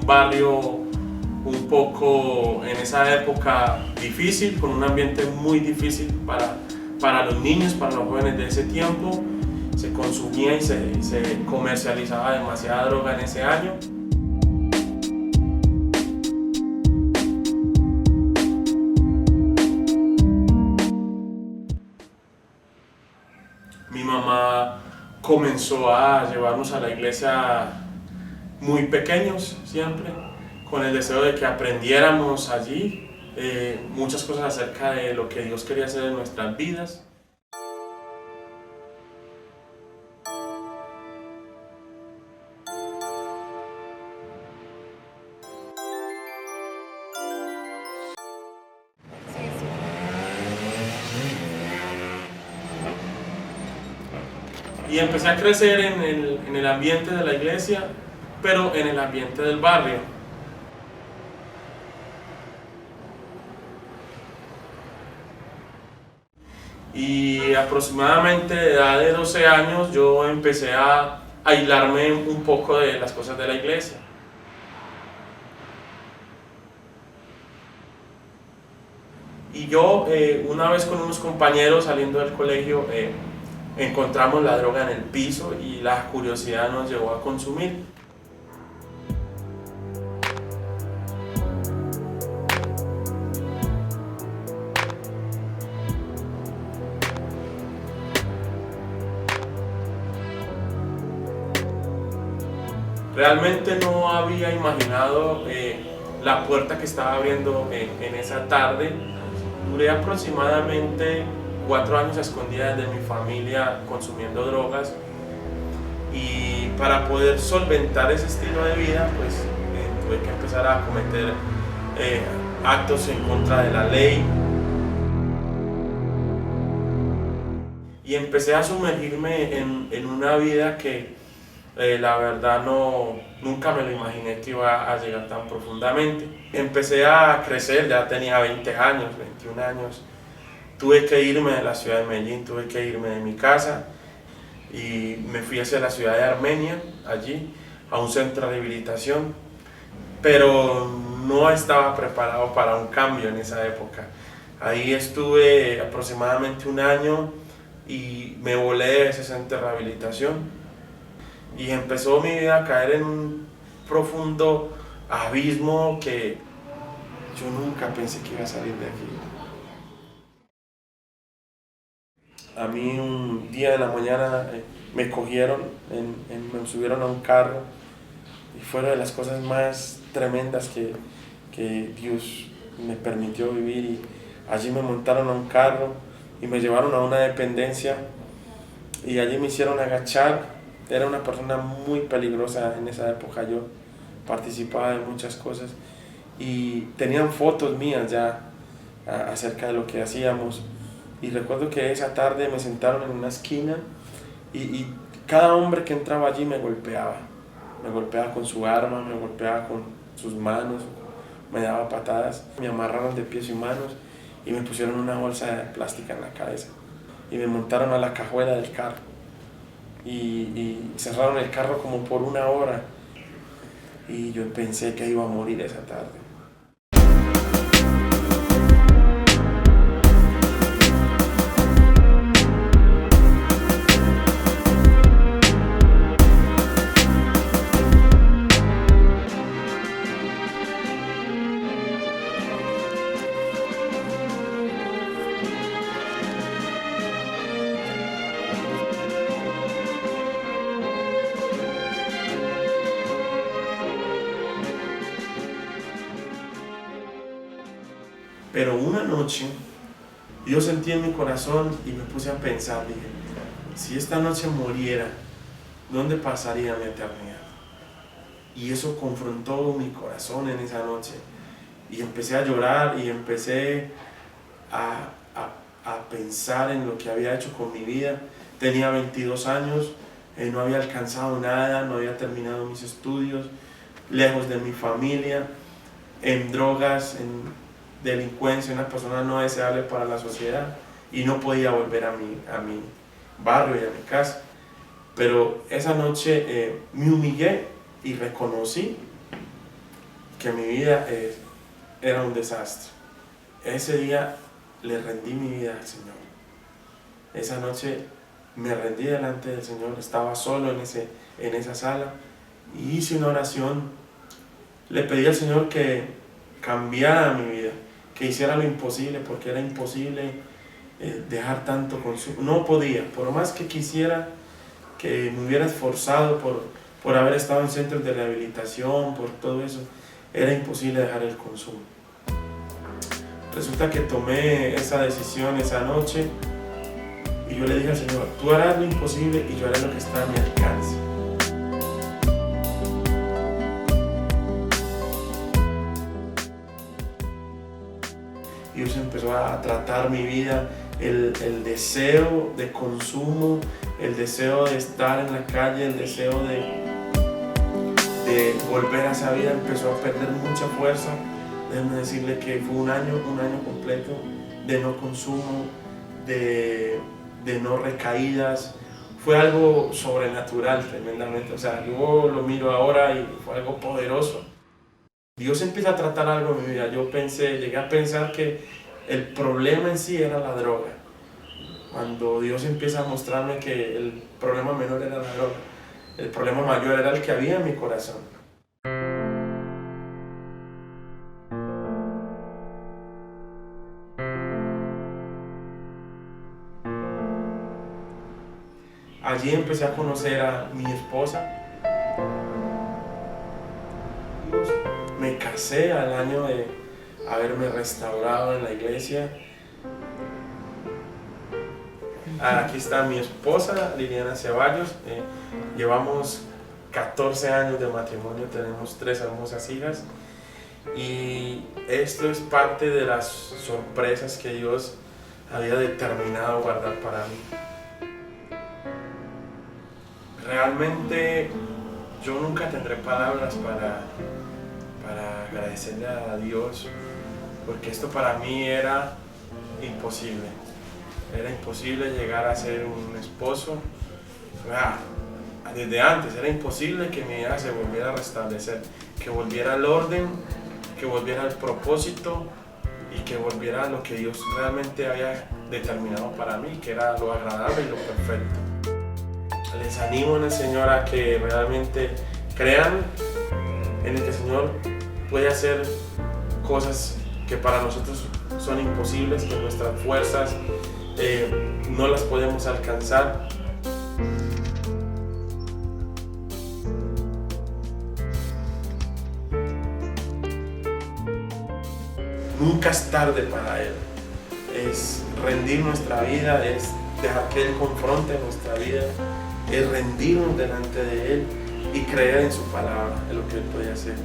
un barrio un poco en esa época difícil, con un ambiente muy difícil para los niños, para los jóvenes de ese tiempo. Se consumía y se comercializaba demasiada droga en ese año. Mi mamá comenzó a llevarnos a la iglesia muy pequeños siempre, con el deseo de que aprendiéramos allí muchas cosas acerca de lo que Dios quería hacer en nuestras vidas. Y empecé a crecer en el ambiente de la iglesia, pero en el ambiente del barrio. Y aproximadamente de edad de 12 años yo empecé a aislarme un poco de las cosas de la iglesia. Y yo una vez con unos compañeros saliendo del colegio encontramos la droga en el piso y la curiosidad nos llevó a consumir. Realmente no había imaginado la puerta que estaba abriendo en esa tarde. Duré aproximadamente 4 años a escondidas de mi familia consumiendo drogas, y para poder solventar ese estilo de vida pues tuve que empezar a cometer actos en contra de la ley y empecé a sumergirme en una vida que la verdad nunca me lo imaginé que iba a llegar tan profundamente. Empecé a crecer, ya tenía 20 años, 21 años. Tuve que irme de la ciudad de Medellín, tuve que irme de mi casa y me fui hacia la ciudad de Armenia, allí, a un centro de rehabilitación, pero no estaba preparado para un cambio en esa época. Ahí estuve aproximadamente un año y me volé de ese centro de rehabilitación. Y empezó mi vida a caer en un profundo abismo que yo nunca pensé que iba a salir de aquí. A mí un día de la mañana me cogieron, me subieron a un carro y fue una de las cosas más tremendas que Dios me permitió vivir. Y allí me montaron a un carro y me llevaron a una dependencia y allí me hicieron agachar. Era una persona muy peligrosa en esa época, yo participaba en muchas cosas y tenían fotos mías ya acerca de lo que hacíamos. Y recuerdo que esa tarde me sentaron en una esquina y cada hombre que entraba allí me golpeaba con su arma, me golpeaba con sus manos, me daba patadas, me amarraron de pies y manos y me pusieron una bolsa de plástica en la cabeza y me montaron a la cajuela del carro. Y cerraron el carro como por 1 hora y yo pensé que iba a morir esa tarde. Pero una noche yo sentí en mi corazón y me puse a pensar, dije, si esta noche muriera, ¿dónde pasaría mi eternidad? Y eso confrontó mi corazón en esa noche y empecé a llorar y empecé a pensar en lo que había hecho con mi vida. Tenía 22 años, no había alcanzado nada, no había terminado mis estudios, lejos de mi familia, en drogas, en delincuencia, una persona no deseable para la sociedad, y no podía volver a mi barrio y a mi casa. Pero esa noche me humillé y reconocí que mi vida era un desastre. Ese día le rendí mi vida al Señor. Esa noche me rendí delante del Señor, estaba solo en esa sala y hice una oración. Le pedí al Señor que cambiara mi vida, que hiciera lo imposible, porque era imposible dejar tanto consumo. No podía, por más que quisiera, que me hubiera esforzado por haber estado en centros de rehabilitación, por todo eso, era imposible dejar el consumo. Resulta que tomé esa decisión esa noche y yo le dije al Señor, tú harás lo imposible y yo haré lo que está a mi alcance. Dios empezó a tratar mi vida, el deseo de consumo, el deseo de estar en la calle, el deseo de volver a esa vida empezó a perder mucha fuerza. Déjenme decirle que fue un año completo de no consumo, de no recaídas. Fue algo sobrenatural tremendamente, o sea, yo lo miro ahora y fue algo poderoso. Dios empieza a tratar algo en mi vida. Llegué a pensar que el problema en sí era la droga. Cuando Dios empieza a mostrarme que el problema menor era la droga, el problema mayor era el que había en mi corazón. Allí empecé a conocer a mi esposa. Me casé al año de haberme restaurado en la iglesia. Aquí está mi esposa, Liliana Ceballos. Llevamos 14 años de matrimonio, tenemos 3 hermosas hijas. Y esto es parte de las sorpresas que Dios había determinado guardar para mí. Realmente yo nunca tendré palabras para agradecerle a Dios, porque esto para mí era imposible. Era imposible llegar a ser un esposo. Desde antes era imposible que mi vida se volviera a restablecer, que volviera al orden, que volviera al propósito y que volviera a lo que Dios realmente había determinado para mí, que era lo agradable y lo perfecto. Les animo en el Señor a que realmente crean en el que el Señor puede hacer cosas que para nosotros son imposibles, que nuestras fuerzas no las podemos alcanzar. Nunca es tarde para Él. Es rendir nuestra vida, es dejar que Él confronte nuestra vida, es rendirnos delante de Él y creer en su palabra, en lo que Él puede hacer.